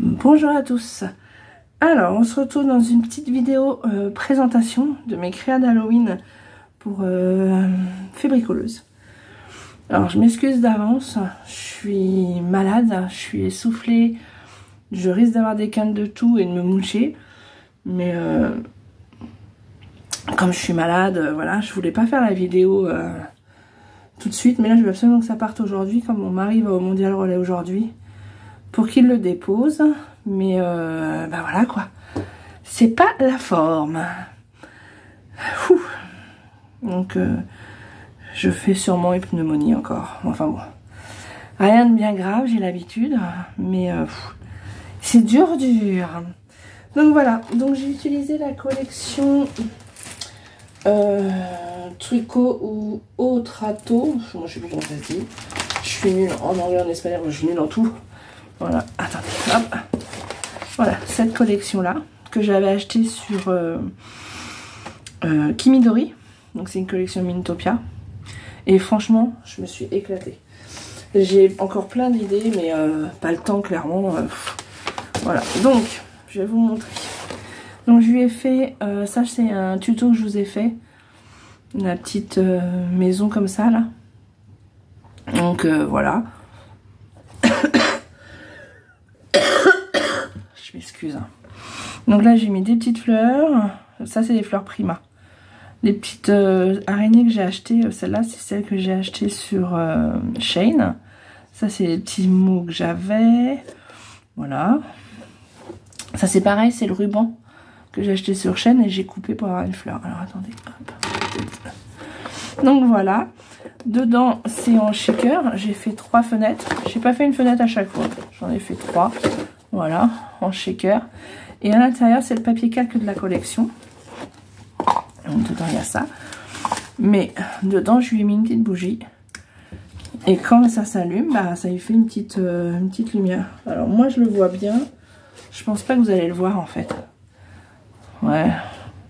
Bonjour à tous. Alors, on se retrouve dans une petite vidéo présentation de mes créas d'Halloween pour Fébricoleuse. Alors, je m'excuse d'avance, je suis malade, je suis essoufflée, je risque d'avoir des quintes de toux et de me moucher. Mais comme je suis malade, voilà, je voulais pas faire la vidéo tout de suite. Mais là, je veux absolument que ça parte aujourd'hui, comme mon mari va au Mondial Relais aujourd'hui, pour qu'il le dépose. Mais bah voilà quoi, c'est pas la forme. Ouh. Donc je fais sûrement une pneumonie encore. Enfin bon, rien de bien grave, j'ai l'habitude, mais c'est dur. Donc voilà, donc j'ai utilisé la collection Tricot ou Autrato. Moi je sais plus comment ça se dit. Je suis nulle en anglais, en espagnol, je suis nulle en tout. Voilà, attendez, hop. Voilà, cette collection-là, que j'avais achetée sur Kimidori. Donc c'est une collection Mintopia. Et franchement, je me suis éclatée. J'ai encore plein d'idées, mais pas le temps, clairement. Voilà, donc, je vais vous montrer. Donc je lui ai fait, ça c'est un tuto que je vous ai fait. La petite maison comme ça, là. Donc voilà. Je m'excuse. Donc là j'ai mis des petites fleurs. Ça c'est des fleurs Prima. Les petites araignées que j'ai achetées. Celle-là c'est celle que j'ai achetée sur Shein. Ça c'est les petits mots que j'avais. Voilà. Ça c'est pareil, c'est le ruban que j'ai acheté sur Shein et j'ai coupé pour avoir une fleur. Alors attendez. Hop. Donc voilà. Dedans c'est en shaker. J'ai fait 3 fenêtres. J'ai pas fait une fenêtre à chaque fois. J'en ai fait 3. Voilà, en shaker. Et à l'intérieur, c'est le papier calque de la collection. Donc dedans, il y a ça. Mais dedans, je lui ai mis une petite bougie. Et quand ça s'allume, bah, ça lui fait une petite lumière. Alors moi, je le vois bien. Je pense pas que vous allez le voir, en fait. Ouais,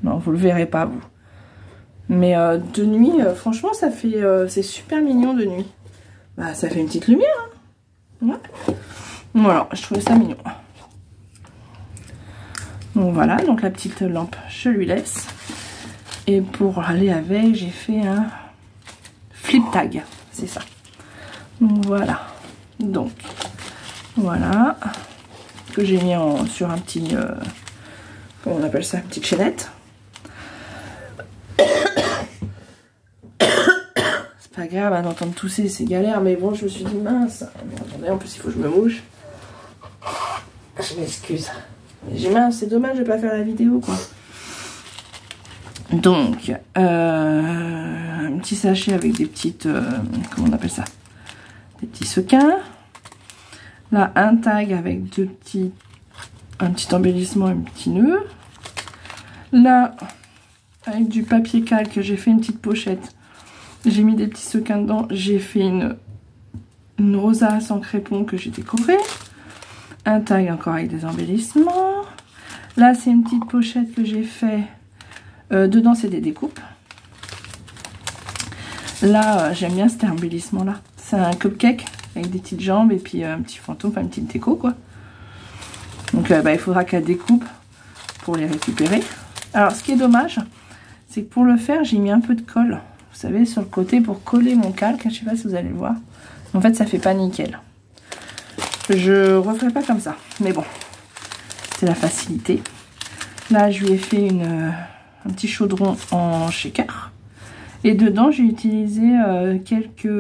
non, vous le verrez pas, vous. Mais de nuit, franchement, ça fait... c'est super mignon de nuit. Bah, ça fait une petite lumière. Hein. Ouais. Voilà, je trouvais ça mignon. Donc voilà, donc la petite lampe, je lui laisse. Et pour aller avec, j'ai fait un flip tag, c'est ça. Donc voilà. Donc, voilà. Que j'ai mis sur un petit... comment on appelle ça? Une petite chaînette. C'est pas grave hein, d'entendre tousser, c'est galère. Mais bon, je me suis dit, mince. Mais attendez, en plus, il faut que je me mouche. Je m'excuse. J'ai mince, c'est dommage de pas faire la vidéo quoi. Donc un petit sachet avec des petites comment on appelle ça, des petits sequins. Là un tag avec un petit embellissement, un petit nœud. Là avec du papier calque, j'ai fait une petite pochette. J'ai mis des petits sequins dedans. J'ai fait une rosace en crépon que j'ai décorée. Un tag encore avec des embellissements. Là, c'est une petite pochette que j'ai fait. Dedans, c'est des découpes. Là, j'aime bien cet embellissement-là. C'est un cupcake avec des petites jambes et puis un petit fantôme, enfin une petite déco, quoi. Donc, bah, il faudra qu'elle découpe pour les récupérer. Alors, ce qui est dommage, c'est que pour le faire, j'ai mis un peu de colle. Vous savez, sur le côté pour coller mon calque. Je sais pas si vous allez le voir. En fait, ça fait pas nickel. Je referai pas comme ça, mais bon, c'est la facilité. Là, je lui ai fait un petit chaudron en shaker. Et dedans, j'ai utilisé quelques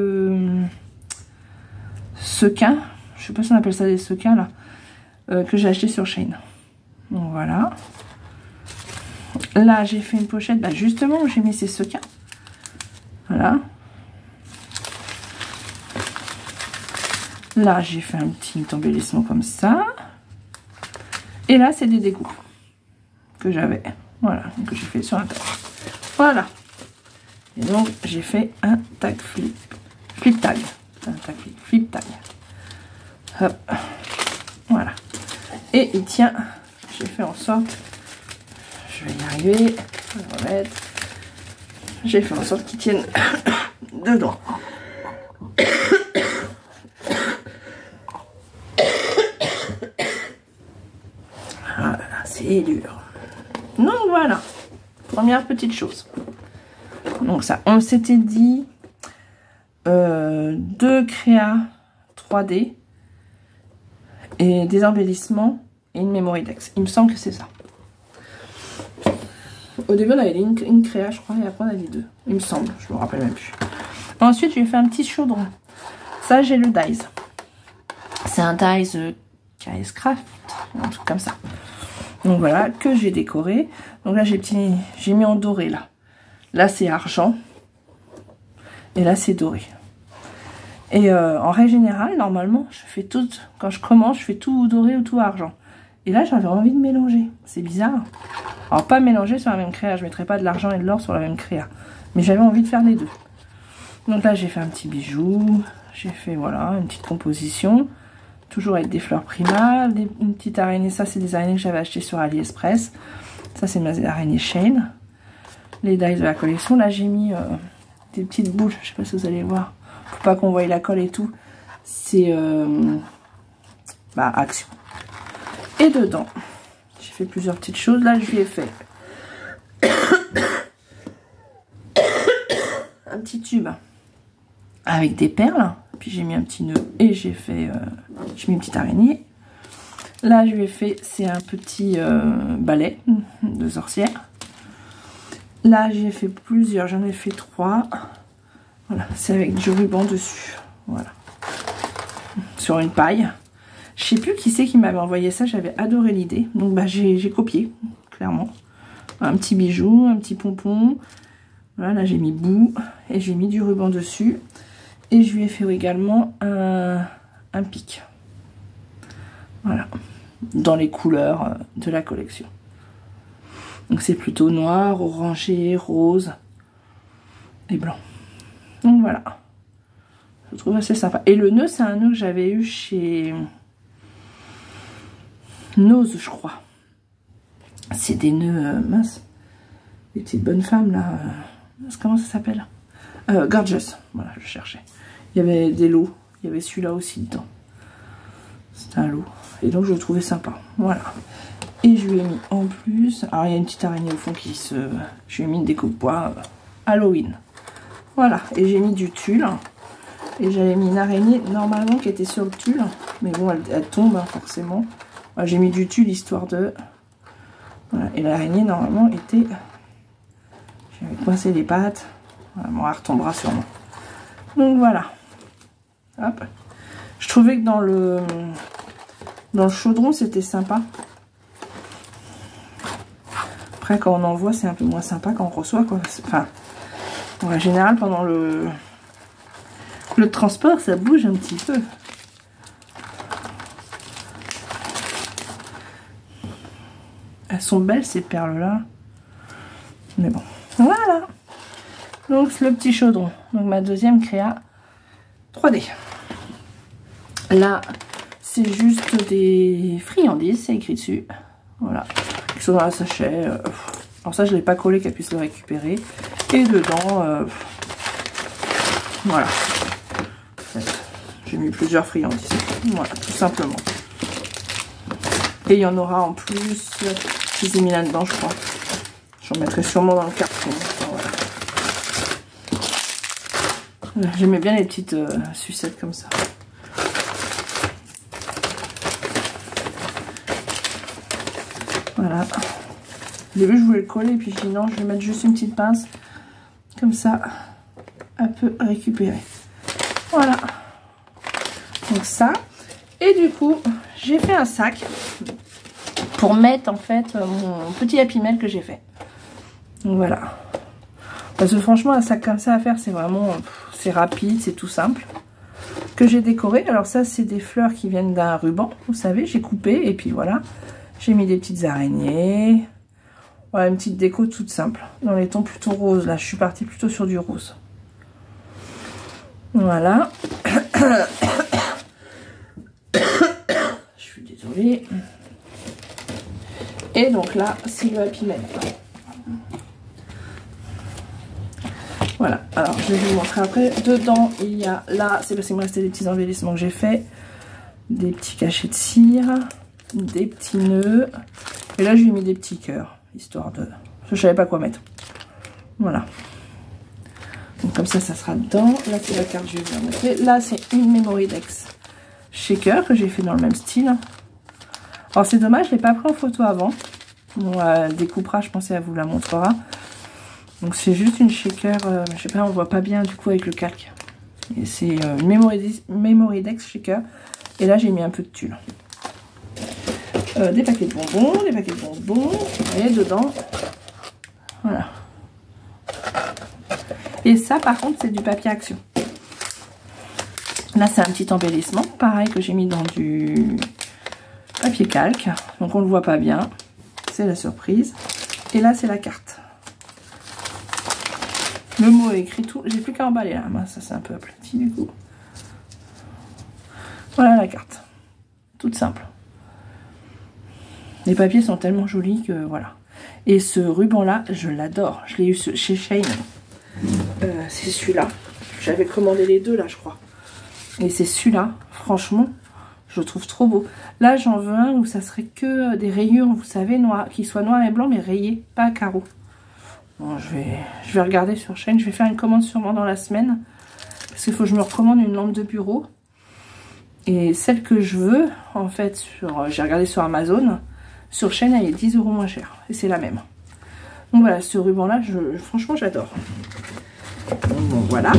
sequins. Je sais pas si on appelle ça des sequins, là, que j'ai acheté sur Shein. Donc voilà. Là, j'ai fait une pochette, bah, justement, où j'ai mis ces sequins. Voilà. Là, j'ai fait un petit embellissement comme ça. Et là, c'est des découpes que j'avais. Voilà, que j'ai fait sur un tag. Voilà. Et donc, j'ai fait un tag flip tag. Un tag flip tag. Hop. Voilà. Et il tient. J'ai fait en sorte. Je vais y arriver. Je vais le remettre. J'ai fait en sorte qu'il tienne dedans. c'est dur. Donc voilà, première petite chose. Donc ça, on s'était dit 2 créas 3D et des embellissements et une Memorydex. Il me semble que c'est ça. Au début on avait une créa je crois et après on avait 2. Il me semble, je me rappelle même plus. Ensuite j'ai fait un petit chaudron. Ça j'ai le Dies. C'est un Dies KS Craft, un truc comme ça. Donc voilà, que j'ai décoré. Donc là j'ai mis en doré là. Là c'est argent. Et là c'est doré. Et en règle générale, normalement, je fais tout, quand je commence, je fais tout doré ou tout argent. Et là j'avais envie de mélanger. C'est bizarre. Alors pas mélanger sur la même créa, je ne mettrai pas de l'argent et de l'or sur la même créa. Mais j'avais envie de faire les deux. Donc là j'ai fait un petit bijou. J'ai fait voilà, une petite composition. Toujours avec des fleurs primales, une petite araignée. Ça, c'est des araignées que j'avais achetées sur AliExpress. Ça, c'est mes araignées Shane. Les dies de la collection. Là, j'ai mis des petites boules. Je sais pas si vous allez voir. Faut pas qu'on voie la colle et tout. C'est Action. Et dedans, j'ai fait plusieurs petites choses. Là, je lui ai fait un petit tube avec des perles. Puis j'ai mis un petit nœud et j'ai mis une petite araignée. Là je lui ai fait, c'est un petit balai de sorcière. Là j'ai fait plusieurs, j'en ai fait 3. Voilà, c'est avec du ruban dessus. Voilà. Sur une paille. Je sais plus qui c'est qui m'avait envoyé ça, j'avais adoré l'idée. Donc j'ai copié, clairement. Un petit bijou, un petit pompon. Voilà, là j'ai mis bout et j'ai mis du ruban dessus. Et je lui ai fait également un pic. Voilà. Dans les couleurs de la collection. Donc c'est plutôt noir, orangé, rose et blanc. Donc voilà. Je trouve assez sympa. Et le nœud, c'est un nœud que j'avais eu chez Nose, je crois. C'est des nœuds minces. Des petites bonnes femmes là. Comment ça s'appelle? Gorgeous. Voilà, je cherchais. Il y avait des lots. Il y avait celui-là aussi dedans. C'était un lot. Et donc je le trouvais sympa. Voilà. Et je lui ai mis en plus. Alors il y a une petite araignée au fond qui se. Je lui ai mis une découpe-bois Halloween. Voilà. Et j'ai mis du tulle. Et j'avais mis une araignée normalement qui était sur le tulle. Mais bon, elle tombe hein, forcément. Voilà, j'ai mis du tulle histoire de. Voilà. Et l'araignée normalement était. J'avais coincé les pattes. Voilà, bon, elle retombera sûrement. Donc voilà. Hop. Je trouvais que dans le chaudron c'était sympa. Après quand on envoie c'est un peu moins sympa quand on reçoit quoi. Enfin en général pendant le transport ça bouge un petit peu. Elles sont belles ces perles là. Mais bon. Voilà. Donc le petit chaudron. Donc ma deuxième créa 3D. Là, c'est juste des friandises, c'est écrit dessus. Voilà. Qui sont dans un sachet. Alors ça, je ne l'ai pas collé qu'elle puisse le récupérer. Et dedans, voilà. J'ai mis plusieurs friandises. Voilà, tout simplement. Et il y en aura en plus. Je les ai mis là-dedans, je crois. J'en mettrai sûrement dans le carton. Voilà. J'aimais bien les petites sucettes comme ça. Voilà. Au début, je voulais le coller, puis je dis non, je vais mettre juste une petite pince. Comme ça, elle peut récupérer. Voilà. Donc ça. Et du coup, j'ai fait un sac pour mettre en fait mon petit Happy Mail que j'ai fait. Donc voilà. Parce que franchement, un sac comme ça à faire, c'est vraiment... c'est rapide, c'est tout simple. Que j'ai décoré. Alors ça, c'est des fleurs qui viennent d'un ruban. Vous savez, j'ai coupé et puis voilà. J'ai mis des petites araignées. Voilà, une petite déco toute simple. Dans les tons plutôt roses. Là, je suis partie plutôt sur du rose. Voilà. Je suis désolée. Et donc là, c'est le Happy Mail. Voilà, alors je vais vous montrer après. Dedans, il y a là, c'est parce qu'il me restait des petits embellissements que j'ai fait. Des petits cachets de cire, des petits nœuds Et là, je lui ai mis des petits cœurs, histoire de... Je savais pas quoi mettre. Voilà. Donc comme ça sera dedans. Là, c'est la carte que je vais vous montrer. Là, c'est une Memorydex shaker que j'ai fait dans le même style. Alors, c'est dommage, je l'ai pas pris en photo avant. On découpera, je pensais, elle vous la montrera. Donc, c'est juste une shaker, je sais pas, on voit pas bien du coup avec le calque. Et c'est une Memorydex shaker. Et là, j'ai mis un peu de tulle. Des paquets de bonbons, et dedans, voilà. Et ça, par contre, c'est du papier action. Là, c'est un petit embellissement, pareil que j'ai mis dans du papier calque. Donc, on ne le voit pas bien. C'est la surprise. Et là, c'est la carte. Le mot est écrit tout. J'ai plus qu'à emballer là. Ça, c'est un peu aplati du coup. Voilà la carte. Toute simple. Les papiers sont tellement jolis que voilà. Et ce ruban-là, je l'adore. Je l'ai eu chez Shein. C'est celui-là. J'avais commandé les deux là, je crois. Et c'est celui-là. Franchement, je le trouve trop beau. Là, j'en veux un où ça serait que des rayures, vous savez, noir, qui soient noir et blanc, mais rayés, pas à carreaux. Bon, je vais regarder sur Shein. Je vais faire une commande sûrement dans la semaine. Parce qu'il faut que je me recommande une lampe de bureau. Et celle que je veux, en fait, j'ai regardé sur Amazon. Sur Shein, elle est 10 € moins chère. Et c'est la même. Donc voilà, ce ruban-là, franchement, j'adore. Bon, voilà.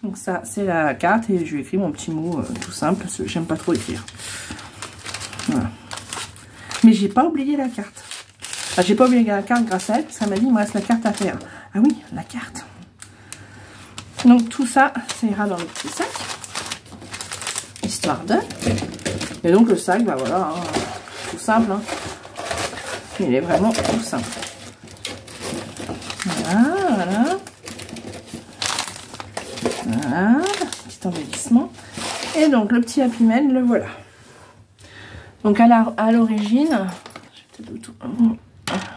Donc ça, c'est la carte. Et je lui ai écrit mon petit mot tout simple. Parce que j'aime pas trop écrire. Voilà. Mais j'ai pas oublié la carte. Enfin, j'ai pas oublié la carte grâce à elle. Parce qu'elle m'a dit, il me reste la carte à faire. Ah oui, la carte. Donc tout ça, ça ira dans le petit sac. Histoire de... Et donc le sac, bah voilà, hein, tout simple. Hein. Il est vraiment tout simple. Voilà, voilà. Voilà, petit embellissement. Et donc le petit Happy Mail, le voilà. Donc à l'origine,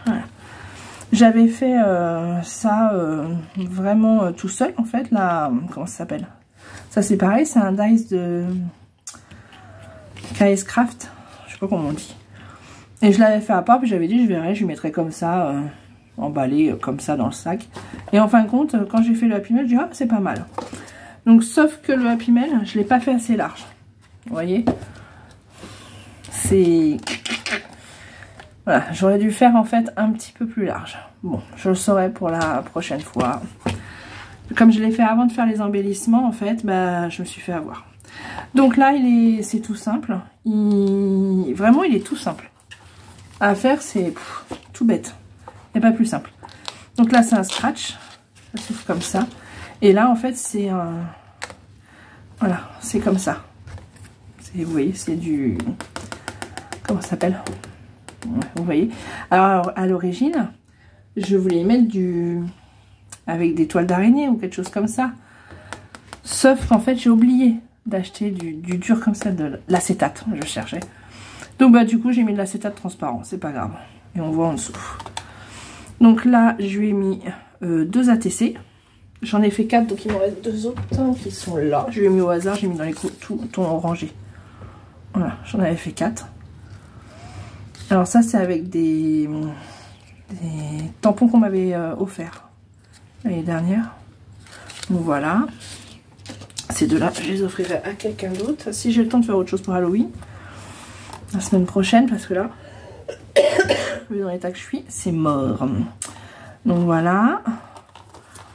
voilà. J'avais fait ça vraiment tout seul en fait. Là, comment ça s'appelle? Ça c'est pareil, c'est un dice de KS Craft, je sais pas comment on dit. Et je l'avais fait à part, puis j'avais dit je verrai, je lui mettrai comme ça, emballé comme ça dans le sac. Et en fin de compte, quand j'ai fait le Happy Mail, j'ai dit ah c'est pas mal. Donc sauf que le Happy Mail, je l'ai pas fait assez large. Vous voyez? C'est... Voilà, j'aurais dû faire en fait un petit peu plus large. Bon, je le saurai pour la prochaine fois. Comme je l'ai fait avant de faire les embellissements, en fait, bah, je me suis fait avoir. Donc là, c'est tout simple. Vraiment, il est tout simple. À faire, c'est tout bête. Il n'y a pas plus simple. Donc là, c'est un scratch. Ça s'ouvre comme ça. Et là, en fait, c'est un... Voilà, c'est comme ça. Vous voyez, c'est du... Comment ça s'appelle? Vous voyez. Alors, à l'origine, je voulais mettre du... avec des toiles d'araignée ou quelque chose comme ça. Sauf qu'en fait, j'ai oublié d'acheter du dur comme ça, de l'acétate, je cherchais. Donc, bah, du coup, j'ai mis de l'acétate transparent. C'est pas grave. Et on voit en dessous. Donc là, je lui ai mis 2 ATC. J'en ai fait 4, donc il me reste 2 autres qui sont là. Je lui ai mis au hasard, j'ai mis dans les tout orangé. Voilà, j'en avais fait 4. Alors ça, c'est avec des tampons qu'on m'avait offert l'année dernière. Donc voilà. Ces deux-là, je les offrirai à quelqu'un d'autre. Si j'ai le temps de faire autre chose pour Halloween. La semaine prochaine, parce que là, vu dans l'état que je suis, c'est mort. Donc voilà.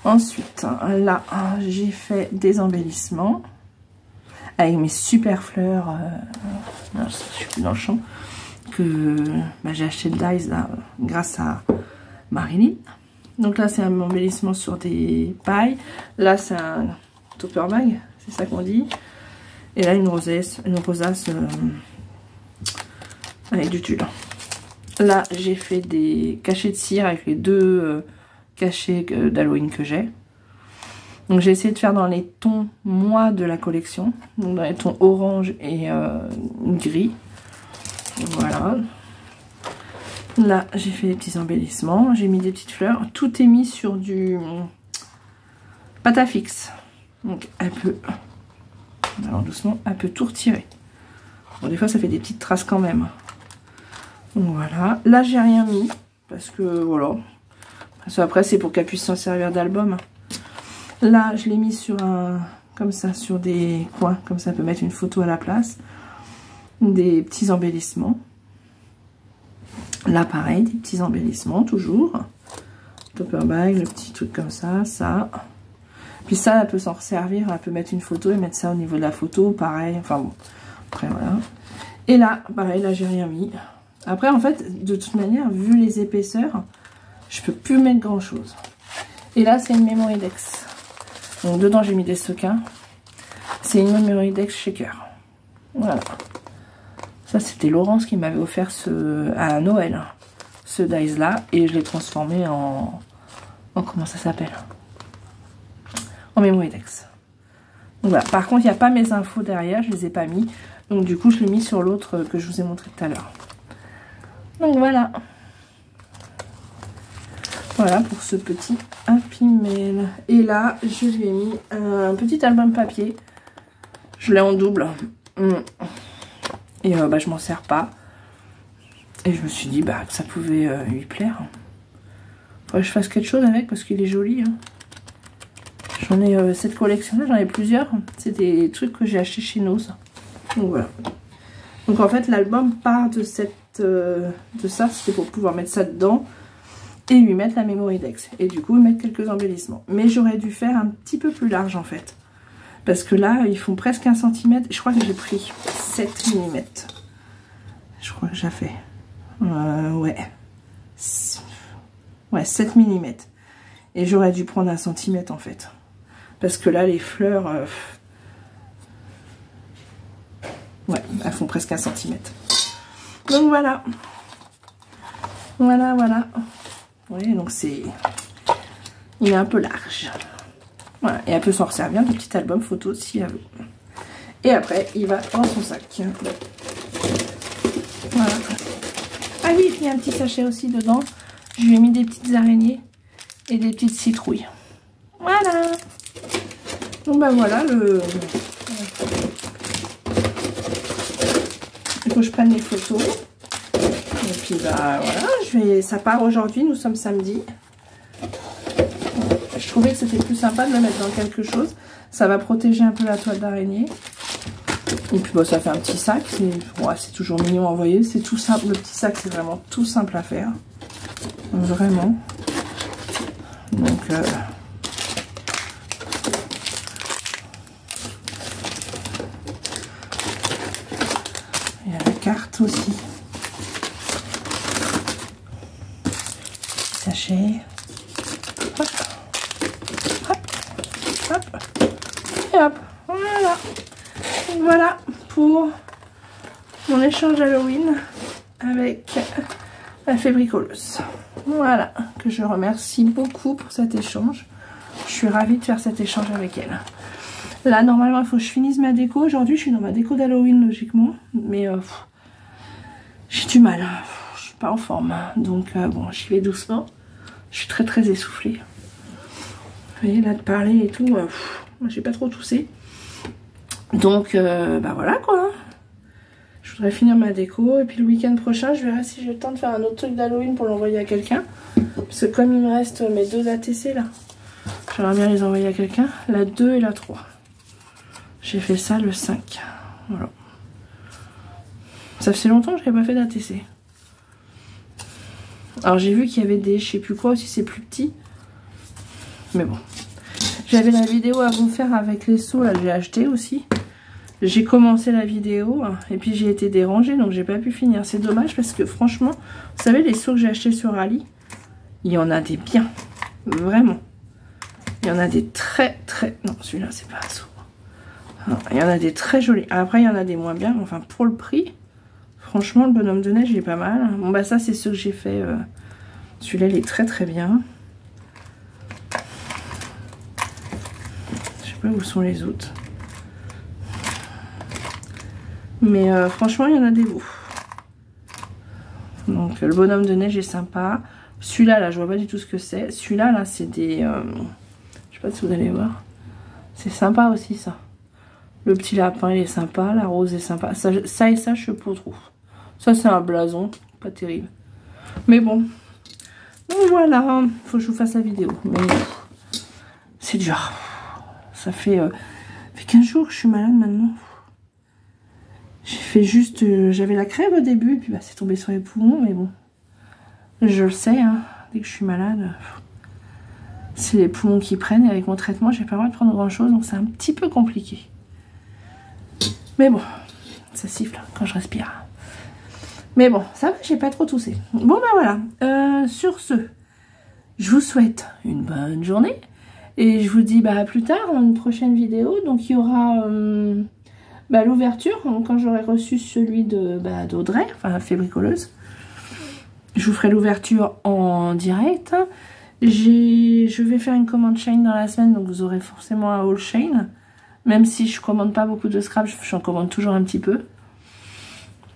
Ensuite, là, j'ai fait des embellissements avec mes super fleurs. Non, je suis plus dans le champ. Que bah, j'ai acheté le dice là, grâce à Marilyn. Donc là, c'est un embellissement sur des pailles. Là, c'est un topper bag, c'est ça qu'on dit. Et là, une rosace avec du tulle. Là, j'ai fait des cachets de cire avec les 2 cachets d'Halloween que j'ai. Donc, j'ai essayé de faire dans les tons moi de la collection. Donc, dans les tons orange et gris. Voilà. Là, j'ai fait des petits embellissements. J'ai mis des petites fleurs. Tout est mis sur du pâte à fixe. Donc, elle peut... Alors, doucement, elle peut tout retirer. Bon, des fois, ça fait des petites traces quand même. Voilà. Là, j'ai rien mis. Parce que, voilà. Après, c'est pour qu'elle puisse s'en servir d'album. Là, je l'ai mis sur un... Comme ça, sur des coins. Comme ça, elle peut mettre une photo à la place. Des petits embellissements. Là, pareil, des petits embellissements, toujours. Topper bag, le petit truc comme ça, ça. Puis ça, elle peut s'en resservir. Elle peut mettre une photo et mettre ça au niveau de la photo. Pareil, enfin bon. Après, voilà. Et là, pareil, là, j'ai rien mis. Après, en fait, de toute manière, vu les épaisseurs, je peux plus mettre grand chose. Et là, c'est une Memorydex. Donc, dedans, j'ai mis des sequins. C'est une Memorydex shaker. Voilà. Ça, c'était Laurence qui m'avait offert à Noël, ce dice là. Et je l'ai transformé en comment ça s'appelle? En Memorydex. Donc voilà. Par contre, il n'y a pas mes infos derrière, je les ai pas mis. Donc du coup, je l'ai mis sur l'autre que je vous ai montré tout à l'heure. Donc voilà. Voilà pour ce petit Happy Mail. Et là, je lui ai mis un petit album papier. Je l'ai en double. Et je m'en sers pas. Et je me suis dit que ça pouvait lui plaire. Faudrait que je fasse quelque chose avec parce qu'il est joli. Hein. J'en ai cette collection-là, j'en ai plusieurs. C'est des trucs que j'ai achetés chez Nose. Donc voilà. Donc en fait, l'album part de ça. C'était pour pouvoir mettre ça dedans. Et lui mettre la Memorydex. Et du coup, mettre quelques embellissements. Mais j'aurais dû faire un petit peu plus large en fait. Parce que là, ils font presque 1 cm. Je crois que j'ai pris 7 mm. Je crois que j'ai fait. Ouais. Ouais, 7 mm. Et j'aurais dû prendre 1 cm en fait. Parce que là, les fleurs... ouais, elles font presque 1 cm. Donc voilà. Voilà, voilà. Vous voyez, donc c'est... Il est un peu large. Voilà, et elle peut s'en resservir de petit album photo si elle veut. Et après, il va dans son sac. Voilà. Ah oui, il y a un petit sachet aussi dedans. Je lui ai mis des petites araignées et des petites citrouilles. Voilà. Donc voilà le... Il faut que je prenne les photos. Et puis voilà, ça part aujourd'hui, nous sommes samedi. Je trouvais que c'était plus sympa de le mettre dans quelque chose. Ça va protéger un peu la toile d'araignée. Et puis ça fait un petit sac. C'est toujours mignon à envoyer. C'est tout simple. Le petit sac, c'est vraiment tout simple à faire. Vraiment. Donc... il y a la carte aussi. Sachet. Hop. Hop. Hop. Et hop. Voilà. Et voilà pour mon échange Halloween avec la Fébricoleuse. Voilà. Que je remercie beaucoup pour cet échange. Je suis ravie de faire cet échange avec elle. Là, normalement, il faut que je finisse ma déco. Aujourd'hui, je suis dans ma déco d'Halloween, logiquement. Mais j'ai du mal. Je suis pas en forme. Donc, bon, j'y vais doucement. Je suis très, très essoufflée. Vous voyez, là, de parler et tout, moi, j'ai pas trop toussé. Donc, voilà, quoi. Je voudrais finir ma déco. Et puis, le week-end prochain, je verrai si j'ai le temps de faire un autre truc d'Halloween pour l'envoyer à quelqu'un. Parce que comme il me reste mes 2 ATC, là, j'aimerais bien les envoyer à quelqu'un. La 2 et la 3. J'ai fait ça le 5. Voilà. Ça fait longtemps que je n'avais pas fait d'ATC. Alors j'ai vu qu'il y avait des, je sais plus quoi aussi, c'est plus petit. Mais bon. J'avais la vidéo à vous faire avec les seaux, là, j'ai acheté aussi. J'ai commencé la vidéo et puis j'ai été dérangée, donc j'ai pas pu finir. C'est dommage parce que franchement, vous savez, les seaux que j'ai achetés sur Ali, il y en a des biens. Vraiment. Il y en a des très très... Non, celui-là, c'est pas un seau. Il y en a des très jolis. Après, il y en a des moins bien. Enfin, pour le prix, franchement, le bonhomme de neige, il est pas mal. Bon, bah ça, c'est ce que j'ai fait. Celui-là, il est très très bien. Je sais pas où sont les autres. Mais franchement, il y en a des beaux. Donc, le bonhomme de neige est sympa. Celui-là, là, je vois pas du tout ce que c'est. Celui-là, là, c'est des... je sais pas si vous allez voir. C'est sympa aussi, ça. Le petit lapin, il est sympa. La rose est sympa. Ça et ça, je sais pas trop. Ça, c'est un blason. pas terrible. Mais bon. Donc voilà, faut que je vous fasse la vidéo. Mais c'est dur. Ça fait 15 jours que je suis malade maintenant. J'ai fait juste... j'avais la crève au début, puis bah, c'est tombé sur les poumons, mais bon. Je le sais, hein, dès que je suis malade, c'est les poumons qui prennent. Et avec mon traitement, j'ai pas le droit de prendre grand chose, donc c'est un petit peu compliqué. Mais bon, ça siffle quand je respire. Mais bon, ça va, j'ai pas trop toussé. Bon ben voilà, sur ce, je vous souhaite une bonne journée. Et je vous dis bah, à plus tard dans une prochaine vidéo. Donc il y aura l'ouverture, quand j'aurai reçu celui d'Audrey, enfin Fébricoleuse. Je vous ferai l'ouverture en direct. Je vais faire une commande Shein dans la semaine, donc vous aurez forcément un haul Shein. Même si je commande pas beaucoup de scrap, j'en commande toujours un petit peu.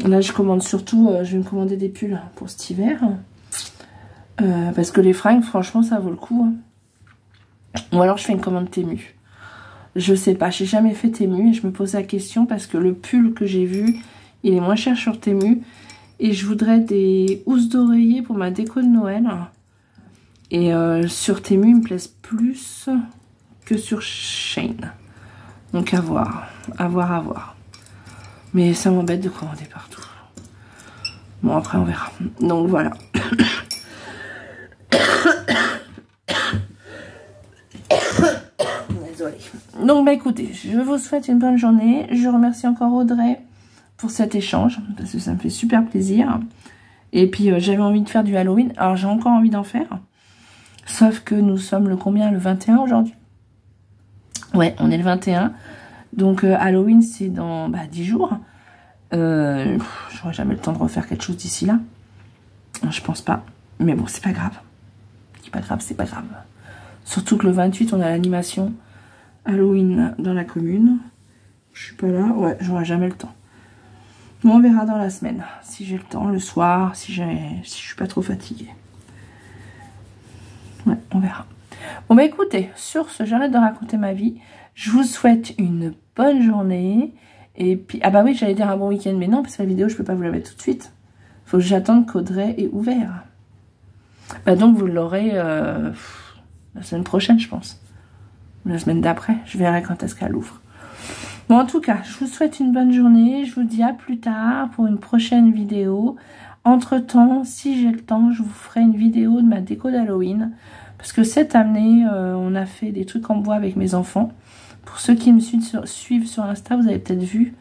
Là, je commande surtout, je vais me commander des pulls pour cet hiver. Parce que les fringues, franchement, ça vaut le coup. Hein. Ou alors, je fais une commande Temu. Je sais pas, j'ai jamais fait Temu et je me pose la question parce que le pull que j'ai vu, il est moins cher sur Temu. Et je voudrais des housses d'oreiller pour ma déco de Noël. Et sur Temu, ils me plaisent plus que sur Shein. Donc à voir, à voir, à voir. Mais ça m'embête de commander partout. Bon, après on verra. Donc voilà. Désolée. Donc bah écoutez, je vous souhaite une bonne journée. Je remercie encore Audrey pour cet échange, parce que ça me fait super plaisir. Et puis j'avais envie de faire du Halloween. Alors j'ai encore envie d'en faire. Sauf que nous sommes le combien? Le 21 aujourd'hui? Ouais, on est le 21. Donc Halloween c'est dans 10 jours. J'aurai jamais le temps de refaire quelque chose d'ici là. Je pense pas. Mais bon, c'est pas grave. C'est pas grave, c'est pas grave. Surtout que le 28, on a l'animation Halloween dans la commune. Je suis pas là. Ouais, j'aurai jamais le temps. Bon, on verra dans la semaine. Si j'ai le temps, le soir, si je suis pas trop fatiguée. Ouais, on verra. Bon, bah écoutez, sur ce, j'arrête de raconter ma vie. Je vous souhaite une bonne journée. Et puis, ah bah oui, j'allais dire un bon week-end, mais non, parce que la vidéo, je peux pas vous la mettre tout de suite. Faut que j'attende qu'Audrey ait ouvert. Bah donc, vous l'aurez la semaine prochaine, je pense. La semaine d'après, je verrai quand est-ce qu'elle ouvre. Bon, en tout cas, je vous souhaite une bonne journée. Je vous dis à plus tard pour une prochaine vidéo. Entre-temps, si j'ai le temps, je vous ferai une vidéo de ma déco d'Halloween. Parce que cette année, on a fait des trucs en bois avec mes enfants. Pour ceux qui me suivent sur Insta, vous avez peut-être vu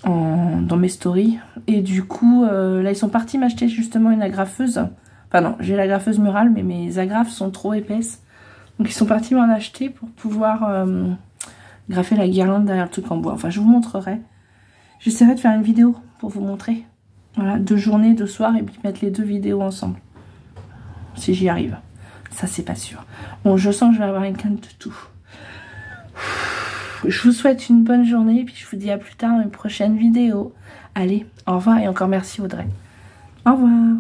dans mes stories. Et du coup, là, ils sont partis m'acheter justement une agrafeuse. Enfin non, j'ai l'agrafeuse murale, mais mes agrafes sont trop épaisses. Donc ils sont partis m'en acheter pour pouvoir graffer la guirlande derrière le truc en bois. Enfin, je vous montrerai. J'essaierai de faire une vidéo pour vous montrer. Voilà, 2 journées, 2 soirs, et puis mettre les 2 vidéos ensemble. Si j'y arrive. Ça, c'est pas sûr. Bon, je sens que je vais avoir une canne de tout. Je vous souhaite une bonne journée, et puis je vous dis à plus tard dans une prochaine vidéo. Allez, au revoir, et encore merci Audrey. Au revoir.